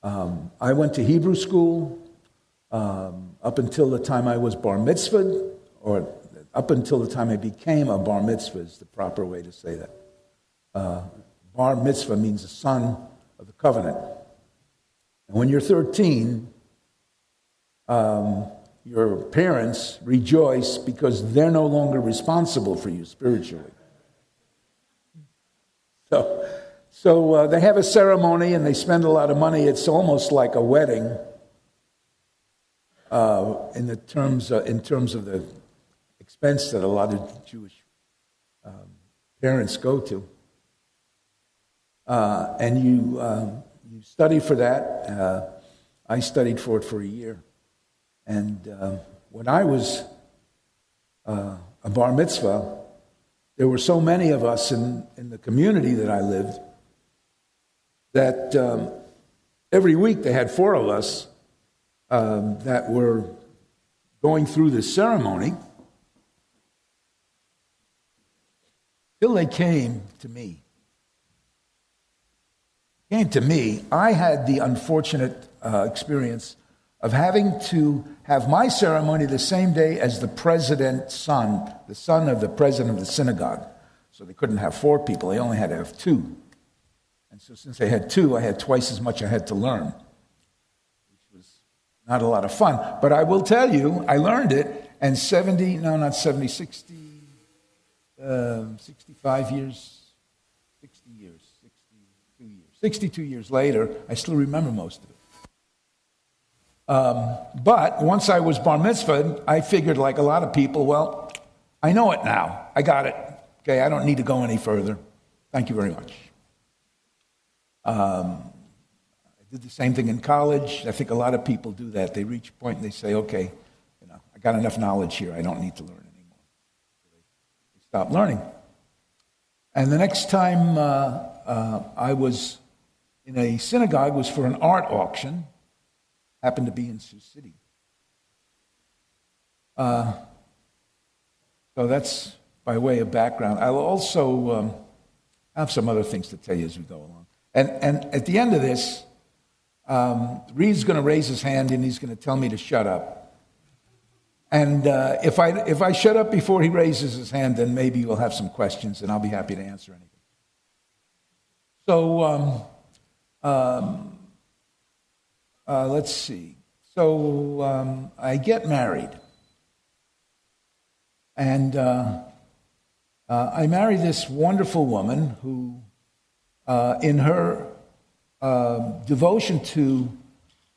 I went to Hebrew school up until the time I was bar mitzvahed, or up until the time I became a bar mitzvah is the proper way to say that. Bar mitzvah means the son of the covenant. And when you're 13, your parents rejoice because they're no longer responsible for you spiritually. So they have a ceremony and they spend a lot of money. It's almost like a wedding in terms of the expense that a lot of Jewish parents go to. And you study for that. I studied for it for a year. And when I was a bar mitzvah, there were so many of us in the community that I lived that every week they had 4 of us that were going through this ceremony till they came to me. I had the unfortunate experience of having to have my ceremony the same day as the president's son, the son of the president of the synagogue. So they couldn't have 4 people, they only had to have 2. And so since they had 2, I had twice as much I had to learn, which was not a lot of fun. But I will tell you, I learned it, and 62 years later, I still remember most of it. But once I was bar mitzvahed, I figured, like a lot of people, well, I know it now. I got it. Okay, I don't need to go any further. Thank you very much. I did the same thing in college. I think a lot of people do that. They reach a point and they say, okay, I got enough knowledge here. I don't need to learn anymore. So they stop learning. And the next time I was in a synagogue was for an art auction. Happened to be in Sioux City. So that's by way of background. I'll also have some other things to tell you as we go along. And at the end of this, Reed's going to raise his hand and he's going to tell me to shut up. And if I shut up before he raises his hand, then maybe we'll have some questions and I'll be happy to answer anything. So let's see. So I get married. And I marry this wonderful woman who, in her devotion to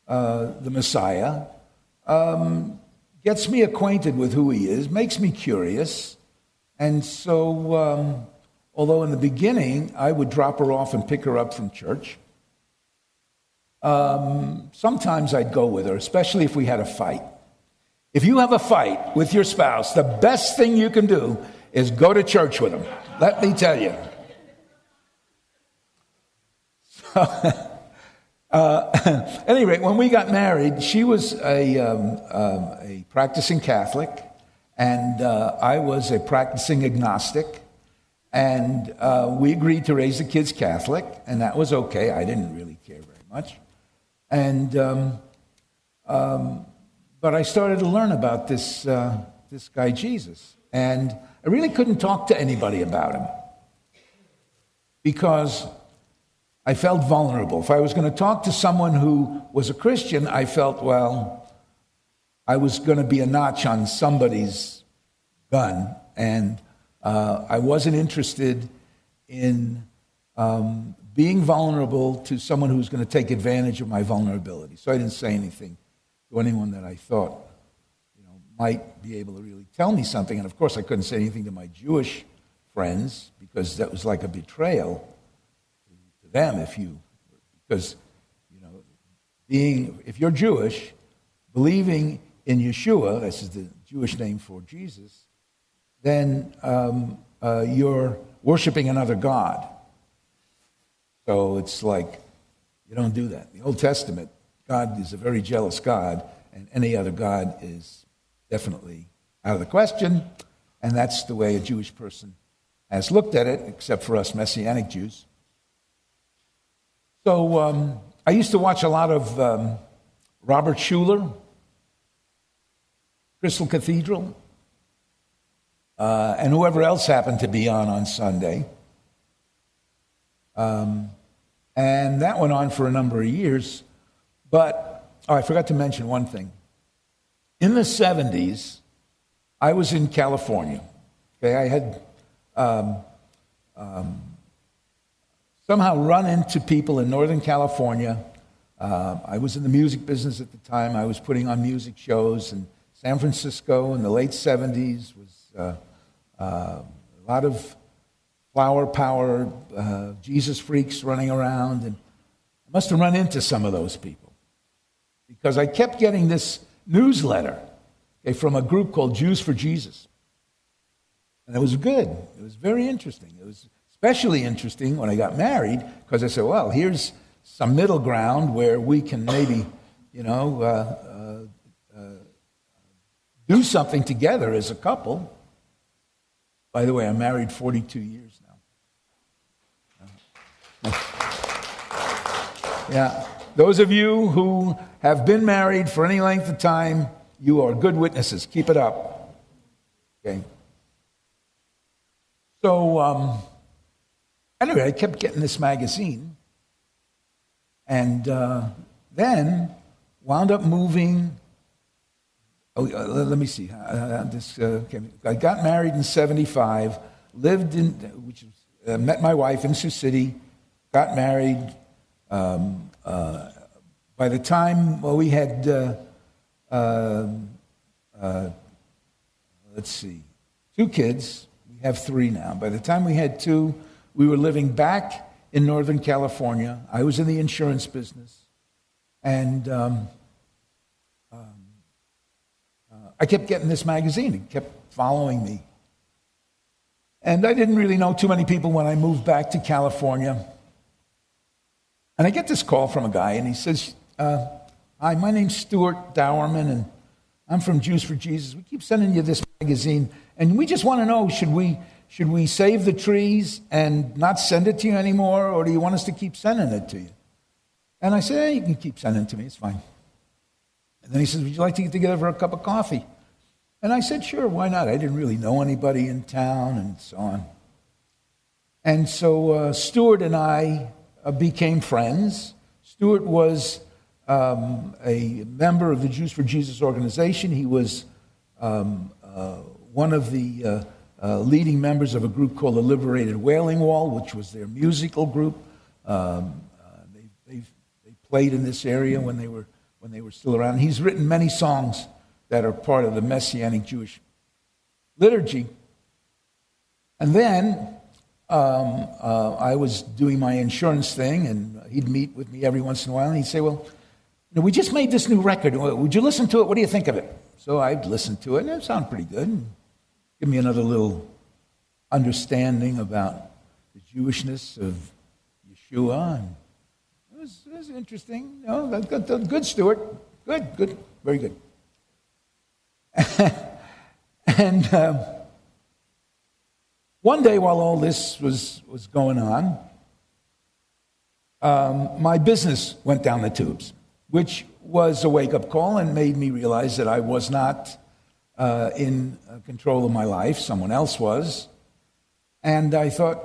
the Messiah, gets me acquainted with who he is, makes me curious. And so, although in the beginning I would drop her off and pick her up from church, sometimes I'd go with her, especially if we had a fight. If you have a fight with your spouse, the best thing you can do is go to church with them. Let me tell you. At any rate, when we got married, she was a practicing Catholic, and I was a practicing agnostic. And we agreed to raise the kids Catholic, and that was okay. I didn't really care very much. And but I started to learn about this guy Jesus, and I really couldn't talk to anybody about him because I felt vulnerable. If I was going to talk to someone who was a Christian, I felt, well, I was going to be a notch on somebody's gun, and I wasn't interested in being vulnerable to someone who was going to take advantage of my vulnerability. So I didn't say anything to anyone that I thought might be able to really tell me something. And of course, I couldn't say anything to my Jewish friends because that was like a betrayal to them. Because if you're Jewish, believing in Yeshua, this is the Jewish name for Jesus, then you're worshiping another god. So it's like, you don't do that. In the Old Testament, God is a very jealous God, and any other god is definitely out of the question, and that's the way a Jewish person has looked at it, except for us Messianic Jews. So I used to watch a lot of Robert Schuller, Crystal Cathedral, and whoever else happened to be on Sunday. And that went on for a number of years. But, I forgot to mention one thing. In the 70s, I was in California. Okay, I had somehow run into people in Northern California. I was in the music business at the time. I was putting on music shows in San Francisco in the late 70s. Was a lot of flower power, Jesus freaks running around. And I must have run into some of those people because I kept getting this newsletter from a group called Jews for Jesus. And it was good. It was very interesting. It was especially interesting when I got married because I said, well, here's some middle ground where we can maybe, do something together as a couple. By the way, I'm married 42 years now. Yeah. Those of you who have been married for any length of time, you are good witnesses. Keep it up. Okay. So, anyway, I kept getting this magazine. And then wound up moving. Let me see. I got married in 75, lived in, met my wife in Sioux City, got married. By the time we had, two kids. We have three now. By the time we had two, we were living back in Northern California. I was in the insurance business. And I kept getting this magazine. It kept following me. And I didn't really know too many people when I moved back to California. And I get this call from a guy, and he says, hi, my name's Stuart Dowerman, and I'm from Jews for Jesus. We keep sending you this magazine, and we just want to know, should we save the trees and not send it to you anymore, or do you want us to keep sending it to you? And I said, you can keep sending it to me, it's fine. And then he says, would you like to get together for a cup of coffee? And I said, sure, why not? I didn't really know anybody in town and so on. And so Stuart and I became friends. Stuart was a member of the Jews for Jesus organization. He was one of the leading members of a group called the Liberated Wailing Wall, which was their musical group. They played in this area when they were still around. He's written many songs that are part of the Messianic Jewish liturgy. And then I was doing my insurance thing, and he'd meet with me every once in a while, and he'd say, well, we just made this new record. Would you listen to it? What do you think of it? So I'd listen to it, and it sounded pretty good. Give me another little understanding about the Jewishness of Yeshua. And it was interesting. Good, Stuart. Good, very good. And one day while all this was going on, my business went down the tubes, which was a wake-up call and made me realize that I was not in control of my life. Someone else was. And I thought,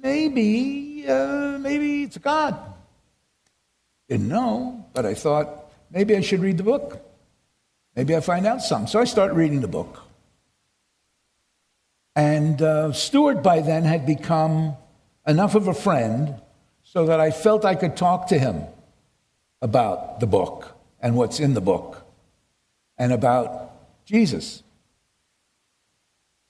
maybe it's God. Didn't know, but I thought, maybe I should read the book. Maybe I find out something. So I started reading the book. And Stuart by then had become enough of a friend so that I felt I could talk to him about the book and what's in the book and about Jesus.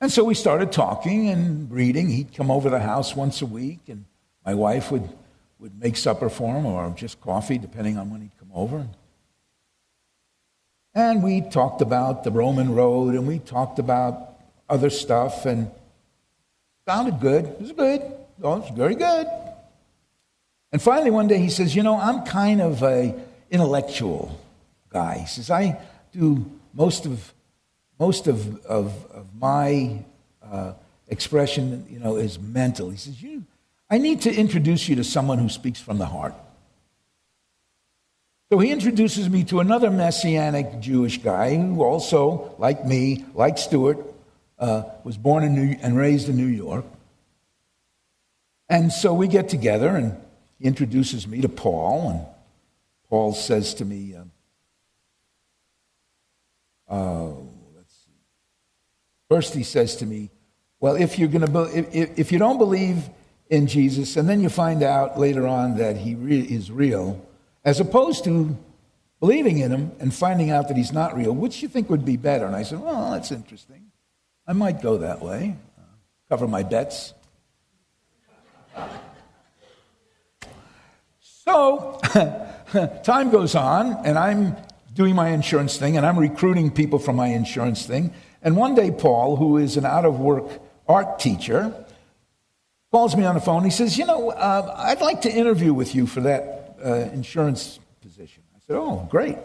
And so we started talking and reading. He'd come over the house once a week, and my wife would make supper for him or just coffee, depending on when he'd come over. And we talked about the Roman road, and we talked about other stuff, and it sounded good. It was good. Oh, it was very good. And finally, one day he says, I'm kind of an intellectual guy. He says, I do most of my expression, is mental. He says, I need to introduce you to someone who speaks from the heart. So he introduces me to another Messianic Jewish guy who also, like me, like Stuart, was born and raised in New York. And so we get together, and he introduces me to Paul, and Paul says to me, first he says to me, well, if you don't believe in Jesus, and then you find out later on that he is real, as opposed to believing in him and finding out that he's not real, which you think would be better? And I said, well, that's interesting. I might go that way, cover my bets. So time goes on, and I'm doing my insurance thing, and I'm recruiting people for my insurance thing. And one day, Paul, who is an out-of-work art teacher, calls me on the phone. He says, I'd like to interview with you for that insurance position. I said, oh, great.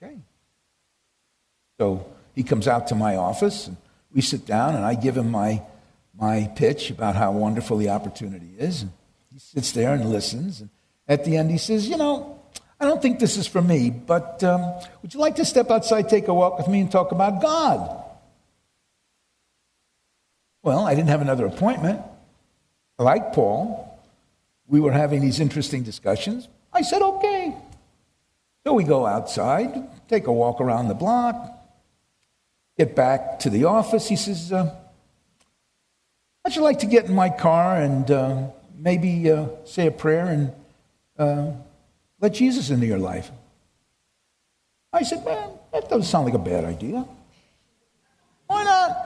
Okay. So he comes out to my office, and we sit down, and I give him my pitch about how wonderful the opportunity is. And he sits there and listens. And at the end, he says, I don't think this is for me, but would you like to step outside, take a walk with me, and talk about God? Well, I didn't have another appointment. Like Paul, we were having these interesting discussions. I said, okay. So we go outside, take a walk around the block, get back to the office. He says, how'd you like to get in my car and maybe say a prayer and let Jesus into your life? I said, well, that doesn't sound like a bad idea. Why not?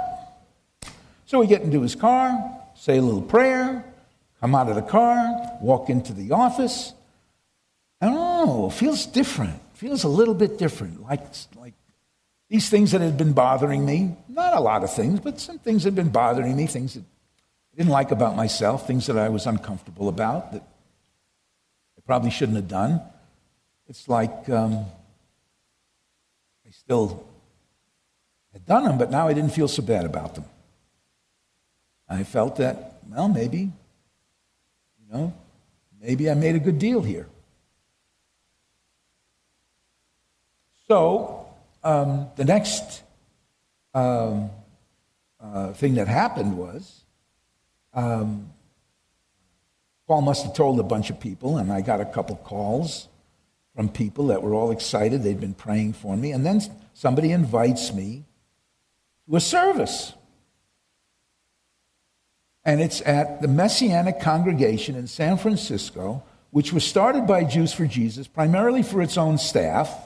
So we get into his car, say a little prayer, come out of the car, walk into the office. I don't know, it feels different. It feels a little bit different. Like these things that had been bothering me, not a lot of things, but some things had been bothering me, things that I didn't like about myself, things that I was uncomfortable about, that I probably shouldn't have done. It's like I still had done them, but now I didn't feel so bad about them. I felt that, well, maybe I made a good deal here. So the next thing that happened was Paul must have told a bunch of people, and I got a couple calls from people that were all excited. They'd been praying for me. And then somebody invites me to a service. And it's at the Messianic congregation in San Francisco, which was started by Jews for Jesus, primarily for its own staff.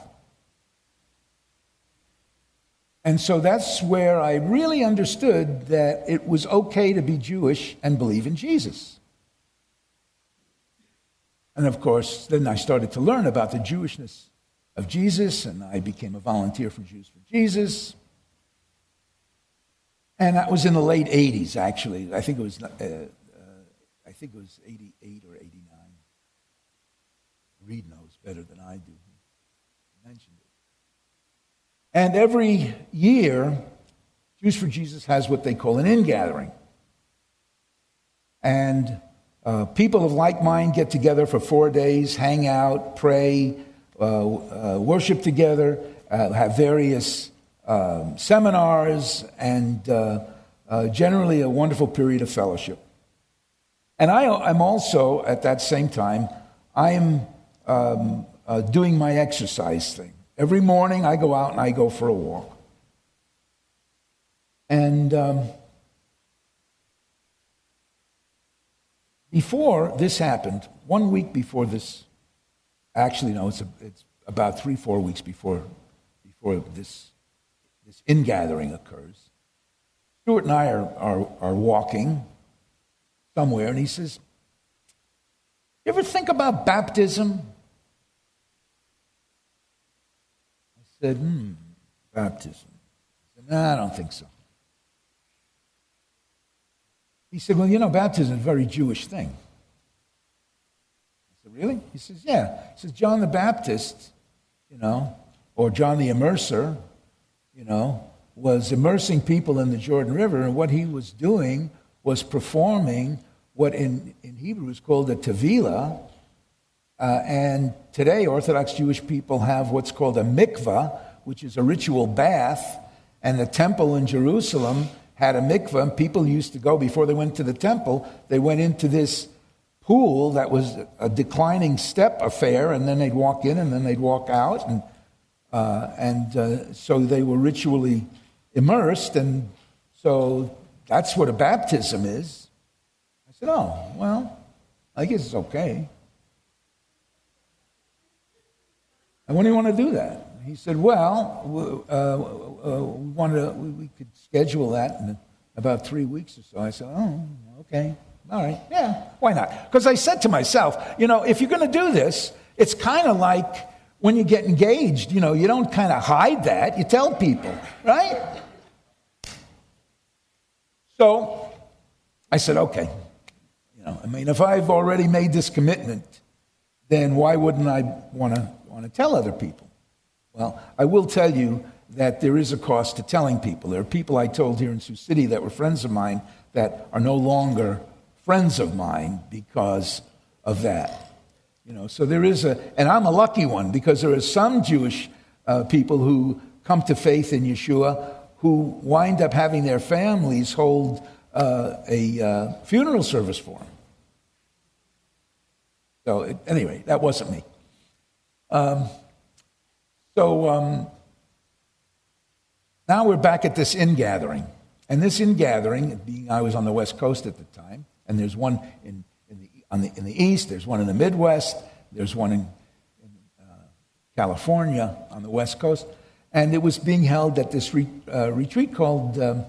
And so that's where I really understood that it was okay to be Jewish and believe in Jesus. And of course, then I started to learn about the Jewishness of Jesus, and I became a volunteer for Jews for Jesus. And that was in the late 80s, actually. I think it was 88 or 89. Reed knows better than I do. He mentioned it. And every year, Jews for Jesus has what they call an ingathering. And people of like mind get together for 4 days, hang out, pray, worship together, have various seminars, and generally a wonderful period of fellowship. And I'm also, at that same time, I am doing my exercise thing. Every morning I go out and I go for a walk. And before this happened, 1 week before this, actually no, it's about 3-4 weeks before this ingathering occurs, Stuart and I are walking somewhere, and he says, "You ever think about baptism?" I said, baptism. I said, "No, I don't think so." He said, "Well, baptism is a very Jewish thing." I said, "Really?" He says, "Yeah." He says, John the Baptist, or John the Immerser, was immersing people in the Jordan River, and what he was doing was performing what in Hebrew is called a tevilah, And today, Orthodox Jewish people have what's called a mikvah, which is a ritual bath. And the temple in Jerusalem had a mikvah. And people used to go, before they went to the temple, they went into this pool that was a declining step affair, and then they'd walk in and then they'd walk out. And so they were ritually immersed. And so that's what a baptism is. I said, oh, well, I guess it's okay. And when do you want to do that? He said, well, we could schedule that in about 3 weeks or so. I said, oh, okay. All right, yeah, why not? Because I said to myself, if you're going to do this, it's kind of like when you get engaged. You don't kind of hide that. You tell people, right? So I said, okay. If I've already made this commitment, then why wouldn't I want to tell other people? Well, I will tell you that there is a cost to telling people. There are people I told here in Sioux City that were friends of mine that are no longer friends of mine because of that. So there is and I'm a lucky one, because there are some Jewish people who come to faith in Yeshua who wind up having their families hold a funeral service for them. So anyway, that wasn't me. Now we're back at this ingathering. And this ingathering, being I was on the West Coast at the time, and there's one in the East, there's one in the Midwest, there's one in California on the West Coast, and it was being held at this retreat called the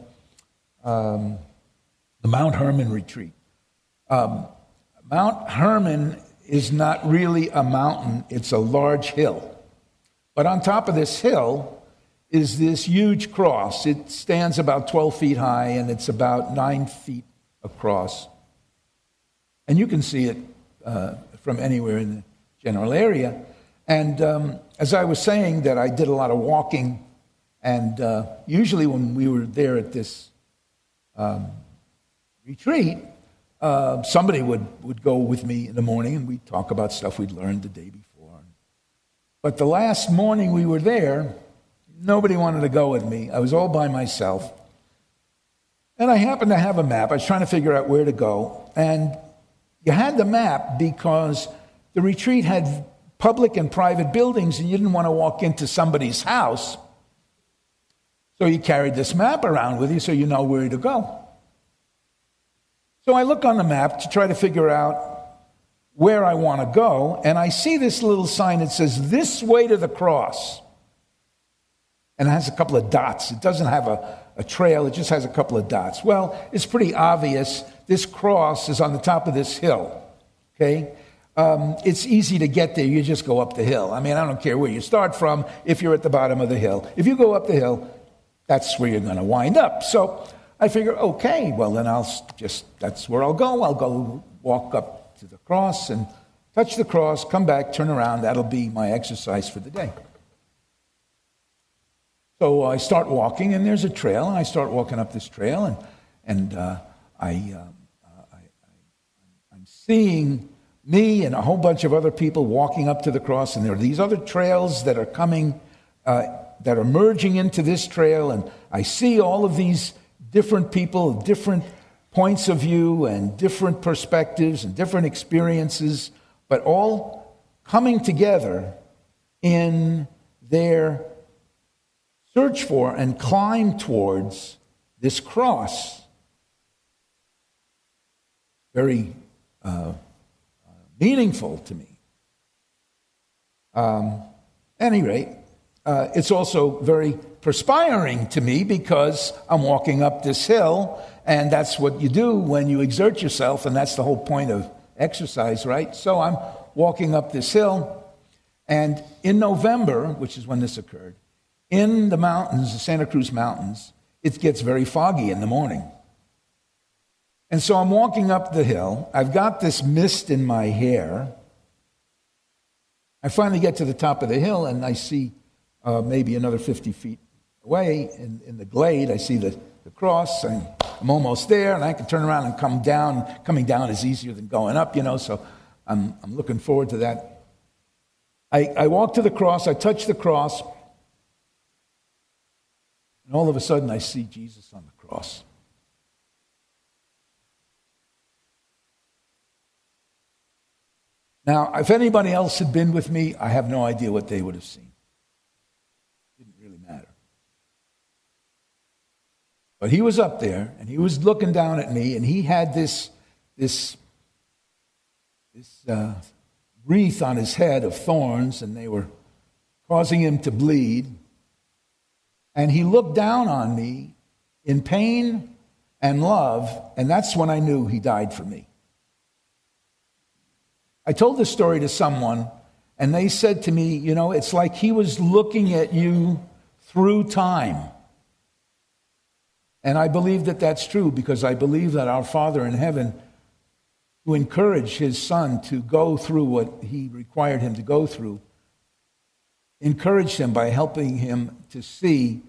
Mount Hermon Retreat. Mount Hermon is not really a mountain, it's a large hill. But on top of this hill is this huge cross. It stands about 12 feet high, and it's about 9 feet across. And you can see it from anywhere in the general area. And as I was saying, that I did a lot of walking, and usually when we were there at this retreat, somebody would go with me in the morning, and we'd talk about stuff we'd learned the day before. But the last morning we were there, nobody wanted to go with me. I was all by myself. And I happened to have a map. I was trying to figure out where to go. And you had the map because the retreat had public and private buildings, and you didn't want to walk into somebody's house. So you carried this map around with you so you know where to go. So I look on the map to try to figure out where I want to go, and I see this little sign that says, "This way to the cross." And it has a couple of dots. It doesn't have a trail, it just has a couple of dots. Well, it's pretty obvious. This cross is on the top of this hill, okay? It's easy to get there. You just go up the hill. I don't care where you start from if you're at the bottom of the hill. If you go up the hill, that's where you're going to wind up. So I figure, okay, well, then that's where I'll go. I'll go walk up to the cross and touch the cross, come back, turn around. That'll be my exercise for the day. So I start walking, and there's a trail, and I start walking up this trail, and I'm seeing me and a whole bunch of other people walking up to the cross, and there are these other trails that are coming, that are merging into this trail, and I see all of these different people, different points of view and different perspectives and different experiences, but all coming together in their search for and climb towards this cross. Very meaningful to me. At any rate, it's also very perspiring to me because I'm walking up this hill, and that's what you do when you exert yourself, and that's the whole point of exercise, right? So I'm walking up this hill, and in November, which is when this occurred, in the mountains, the Santa Cruz Mountains, it gets very foggy in the morning. And so I'm walking up the hill. I've got this mist in my hair. I finally get to the top of the hill, and I see maybe another 50 feet away in the glade, I see the cross, and I'm almost there, and I can turn around and come down. Coming down is easier than going up, so I'm looking forward to that I walked to the cross, I touched the cross, and all of a sudden I see Jesus on the cross. Now, if anybody else had been with me, I have no idea what they would have seen. It didn't really matter. But he was up there, and he was looking down at me, and he had this wreath on his head of thorns, and they were causing him to bleed. And he looked down on me in pain and love, and that's when I knew he died for me. I told this story to someone, and they said to me, it's like he was looking at you through time. And I believe that that's true, because I believe that our Father in heaven, to encourage his Son to go through what he required him to go through, encouraged him by helping him to see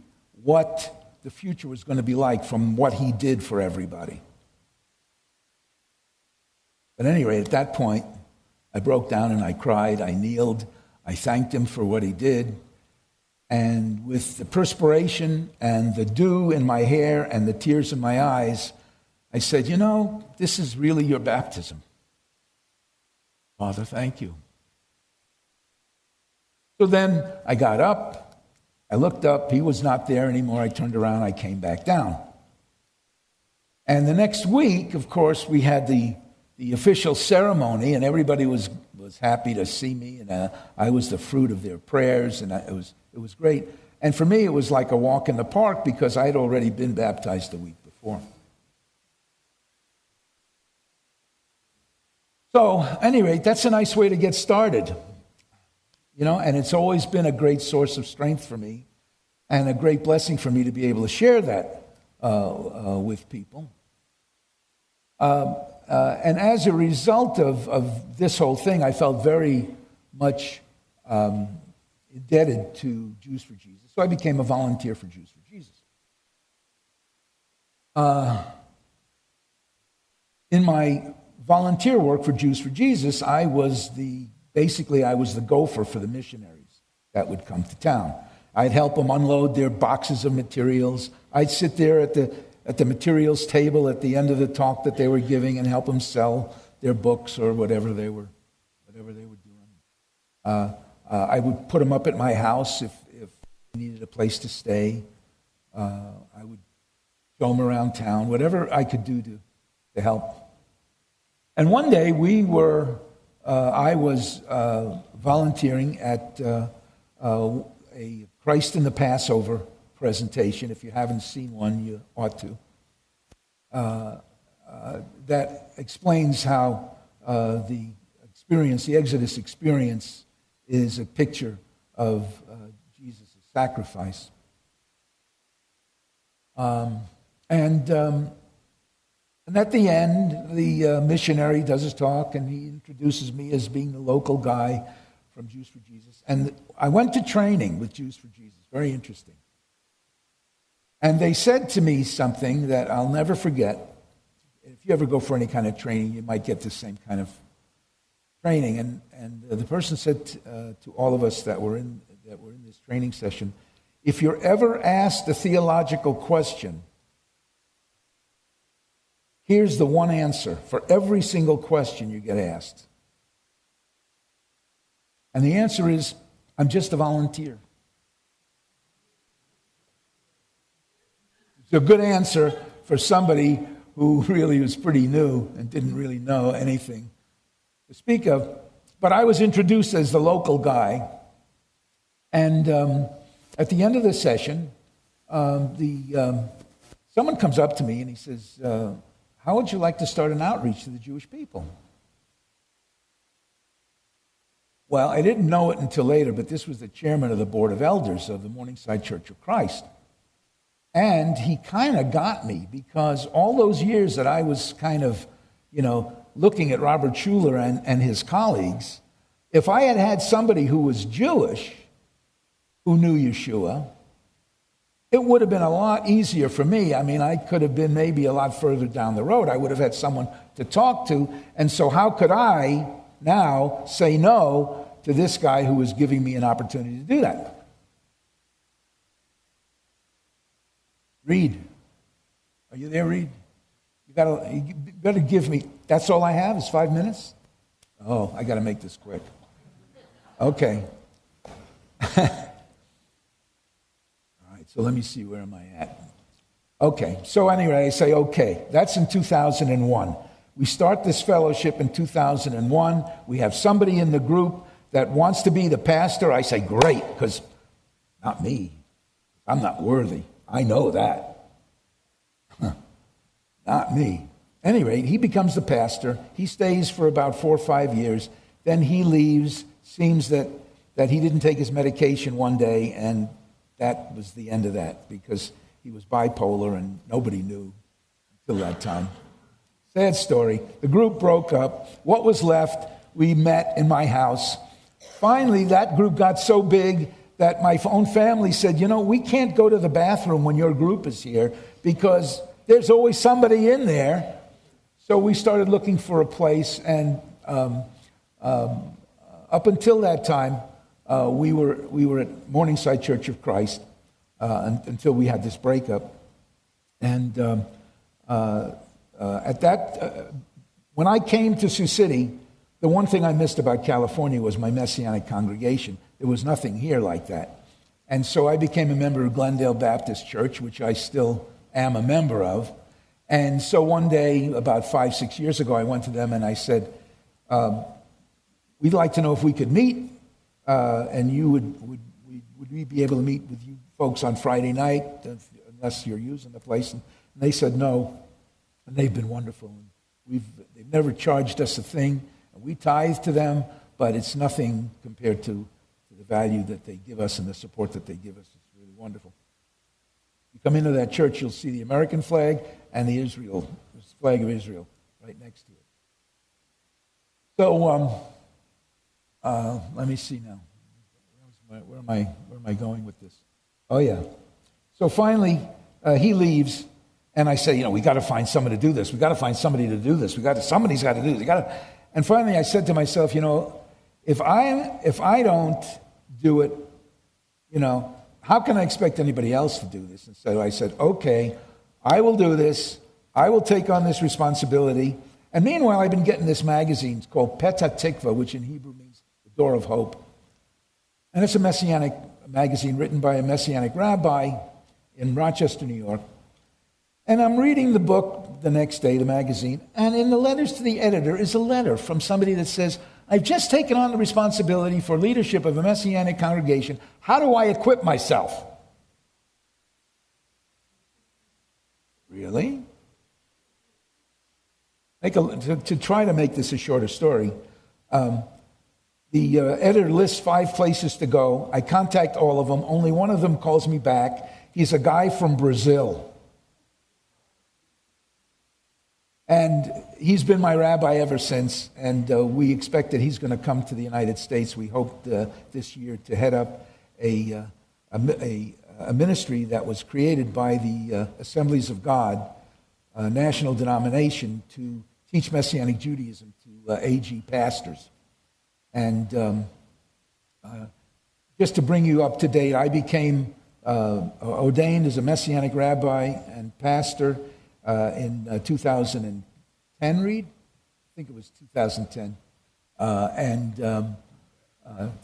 what the future was going to be like from what he did for everybody. At any rate, at that point, I broke down and I cried, I kneeled, I thanked him for what he did. And with the perspiration and the dew in my hair and the tears in my eyes, I said, this is really your baptism. Father, thank you. So then I got up, I looked up, he was not there anymore, I turned around, I came back down. And the next week, of course, we had the official ceremony, and everybody was happy to see me, and I was the fruit of their prayers, and it was great. And for me, it was like a walk in the park, because I had already been baptized the week before. So, at any rate, that's a nice way to get started. And it's always been a great source of strength for me, and a great blessing for me to be able to share that with people. And as a result of this whole thing, I felt very much indebted to Jews for Jesus. So I became a volunteer for Jews for Jesus. In my volunteer work for Jews for Jesus, I was the gopher for the missionaries that would come to town. I'd help them unload their boxes of materials. I'd sit there at the materials table at the end of the talk that they were giving and help them sell their books or whatever they were doing. I would put them up at my house if they needed a place to stay. I would show them around town, whatever I could do to help. And one day I was volunteering at a Christ in the Passover presentation. If you haven't seen one, you ought to. That explains how the Exodus experience, is a picture of Jesus' sacrifice. And at the end, the missionary does his talk, and he introduces me as being the local guy from Jews for Jesus. And I went to training with Jews for Jesus. Very interesting. And they said to me something that I'll never forget. If you ever go for any kind of training, you might get the same kind of training. And the person said to all of us that were in this training session, if you're ever asked a theological question, here's the one answer for every single question you get asked. And the answer is, I'm just a volunteer. It's a good answer for somebody who really was pretty new and didn't really know anything to speak of. But I was introduced as the local guy. And at the end of the session, someone comes up to me and he says, how would you like to start an outreach to the Jewish people? Well, I didn't know it until later, but this was the chairman of the board of elders of the Morningside Church of Christ. And he kind of got me, because all those years that I was kind of, looking at Robert Schuller and his colleagues, if I had had somebody who was Jewish, who knew Yeshua, it would have been a lot easier for me. I mean, I could have been maybe a lot further down the road. I would have had someone to talk to. And so how could I now say no to this guy who was giving me an opportunity to do that. Reed. Are you there, Reed? You better give me, that's all I have is 5 minutes? Oh, I got to make this quick. Okay. All right, so let me see, where am I at? Okay, so anyway, I say, okay, that's in 2001. We start this fellowship in 2001. We have somebody in the group that wants to be the pastor. I say, great, because not me. I'm not worthy. I know that. Not me. At any rate, he becomes the pastor. He stays for about 4 or 5 years. Then he leaves. Seems that he didn't take his medication one day, and that was the end of that, because he was bipolar and nobody knew until that time. Sad story. The group broke up. What was left, we met in my house. Finally, that group got so big that my own family said, we can't go to the bathroom when your group is here because there's always somebody in there. So we started looking for a place, and up until that time, we were at Morningside Church of Christ until we had this breakup. And when I came to Sioux City, the one thing I missed about California was my Messianic congregation. There was nothing here like that. And so I became a member of Glendale Baptist Church, which I still am a member of. And so one day, about 5, 6 years ago, I went to them and I said, we'd like to know if we could meet, and would we be able to meet with you folks on Friday night, unless you're using the place? And they said no, and they've been wonderful. They've never charged us a thing. We tithe to them, but it's nothing compared to the value that they give us and the support that they give us. It's really wonderful. You come into that church, you'll see the American flag and the flag of Israel right next to it. So let me see now. Where am I going with this? Oh yeah. So finally, he leaves, and I say, we got to find somebody to do this. We got to find somebody to do this. Somebody's got to do this. And finally, I said to myself, if I don't do it, how can I expect anybody else to do this? And so I said, okay, I will do this. I will take on this responsibility. And meanwhile, I've been getting this magazine. It's called Petah Tikva, which in Hebrew means the door of hope. And it's a Messianic magazine written by a Messianic rabbi in Rochester, New York. And I'm reading the book the next day, the magazine, and in the letters to the editor is a letter from somebody that says, I've just taken on the responsibility for leadership of a Messianic congregation. How do I equip myself? Really? To try to make this a shorter story, the editor lists 5 places to go. I contact all of them. Only one of them calls me back. He's a guy from Brazil. And he's been my rabbi ever since, and we expect that he's going to come to the United States. We hope this year to head up a ministry that was created by the Assemblies of God, a national denomination, to teach Messianic Judaism to AG pastors. And just to bring you up to date, I became ordained as a Messianic rabbi and pastor in 2010, Reed? I think it was 2010.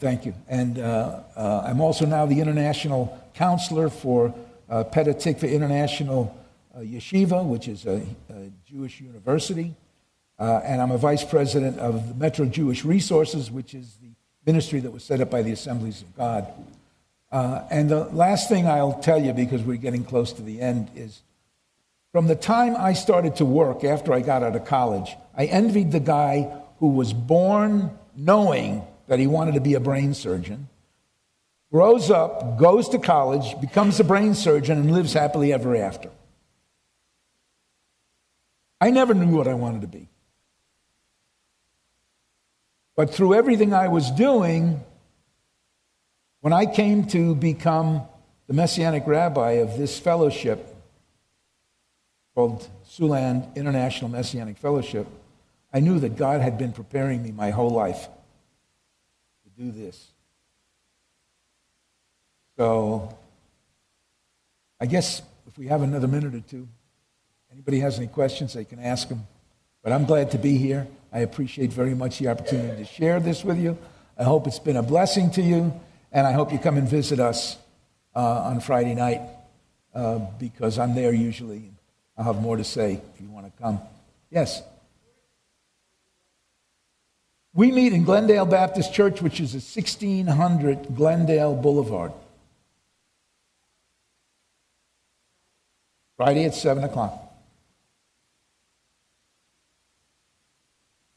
Thank you. And I'm also now the international counselor for Petah Tikva International Yeshiva, which is a Jewish university. And I'm a vice president of the Metro Jewish Resources, which is the ministry that was set up by the Assemblies of God. And the last thing I'll tell you, because we're getting close to the end, is from the time I started to work after I got out of college, I envied the guy who was born knowing that he wanted to be a brain surgeon, grows up, goes to college, becomes a brain surgeon, and lives happily ever after. I never knew what I wanted to be. But through everything I was doing, when I came to become the Messianic rabbi of this fellowship called Siouxland International Messianic Fellowship, I knew that God had been preparing me my whole life to do this. So I guess if we have another minute or two, anybody has any questions, they can ask them. But I'm glad to be here. I appreciate very much the opportunity to share this with you. I hope it's been a blessing to you, and I hope you come and visit us on Friday night because I'm there usually. I'll have more to say if you want to come. Yes? We meet in Glendale Baptist Church, which is at 1600 Glendale Boulevard. Friday at 7 o'clock.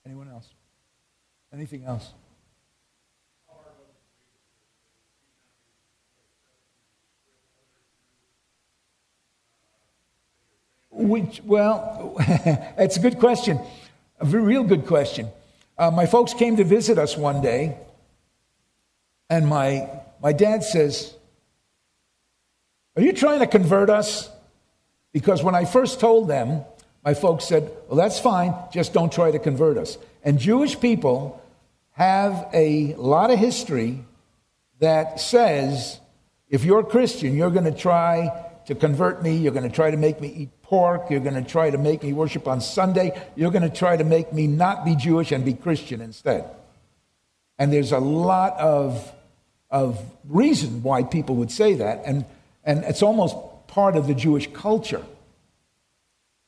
Anyone else? Anything else? Well, it's a good question. A real good question. My folks came to visit us one day, and my dad says, "Are you trying to convert us?" Because when I first told them, my folks said, "Well, that's fine, just don't try to convert us." And Jewish people have a lot of history that says, if you're a Christian, you're going to try to convert me, you're going to try to make me eat pork, you're going to try to make me worship on Sunday, you're going to try to make me not be Jewish and be Christian instead. And there's a lot of reason why people would say that, and it's almost part of the Jewish culture.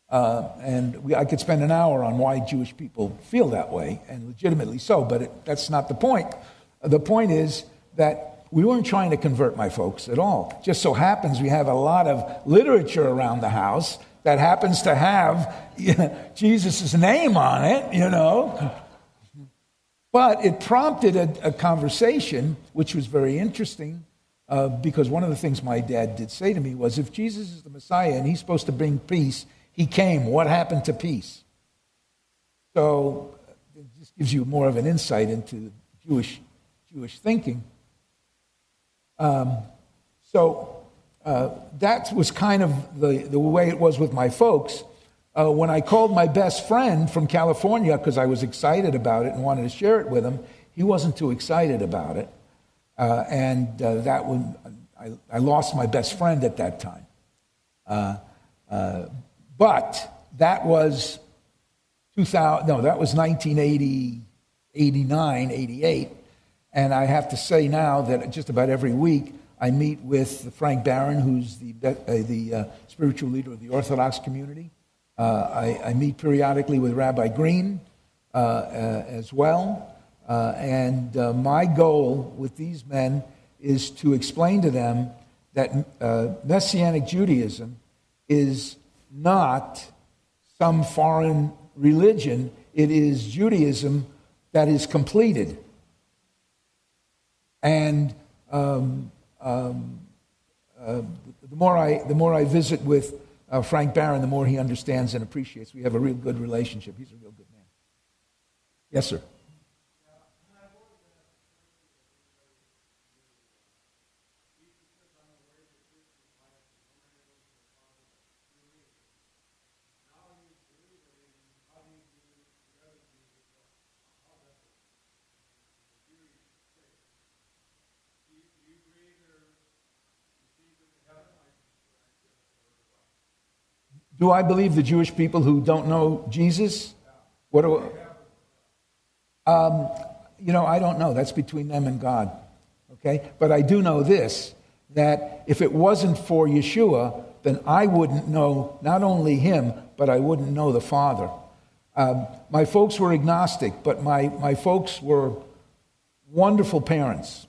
I could spend an hour on why Jewish people feel that way, and legitimately so, but that's not the point. The point is that we weren't trying to convert my folks at all. Just so happens we have a lot of literature around the house that happens to have Jesus' name on it, you know. But it prompted a conversation, which was very interesting, because one of the things my dad did say to me was, if Jesus is the Messiah and he's supposed to bring peace, he came. What happened to peace? So it just gives you more of an insight into Jewish thinking. That was kind of the way it was with my folks. When I called my best friend from California because I was excited about it and wanted to share it with him, he wasn't too excited about it. I lost my best friend at that time. But that was 1980, 89, 88. And I have to say now that just about every week I meet with Frank Barron, who's the spiritual leader of the Orthodox community. I meet periodically with Rabbi Green as well. And my goal with these men is to explain to them that Messianic Judaism is not some foreign religion. It is Judaism that is completed. And the more I visit with Frank Barron, the more he understands and appreciates. We have a real good relationship. He's a real good man. Yes, sir. Do I believe the Jewish people who don't know Jesus? I don't know. That's between them and God. Okay? But I do know this, that if it wasn't for Yeshua, then I wouldn't know not only him, but I wouldn't know the Father. My folks were agnostic, but my folks were wonderful parents.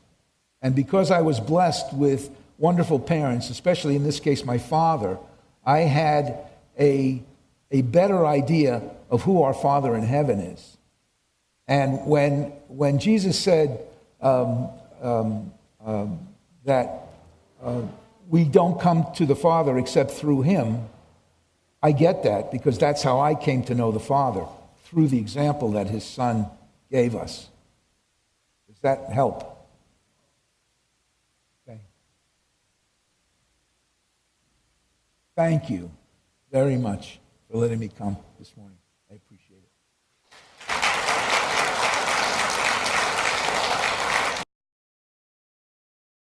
And because I was blessed with wonderful parents, especially in this case my father, I had a better idea of who our Father in heaven is. And when Jesus said that we don't come to the Father except through him, I get that because that's how I came to know the Father, through the example that his Son gave us. Does that help? Okay. Thank you very much for letting me come this morning. I appreciate it.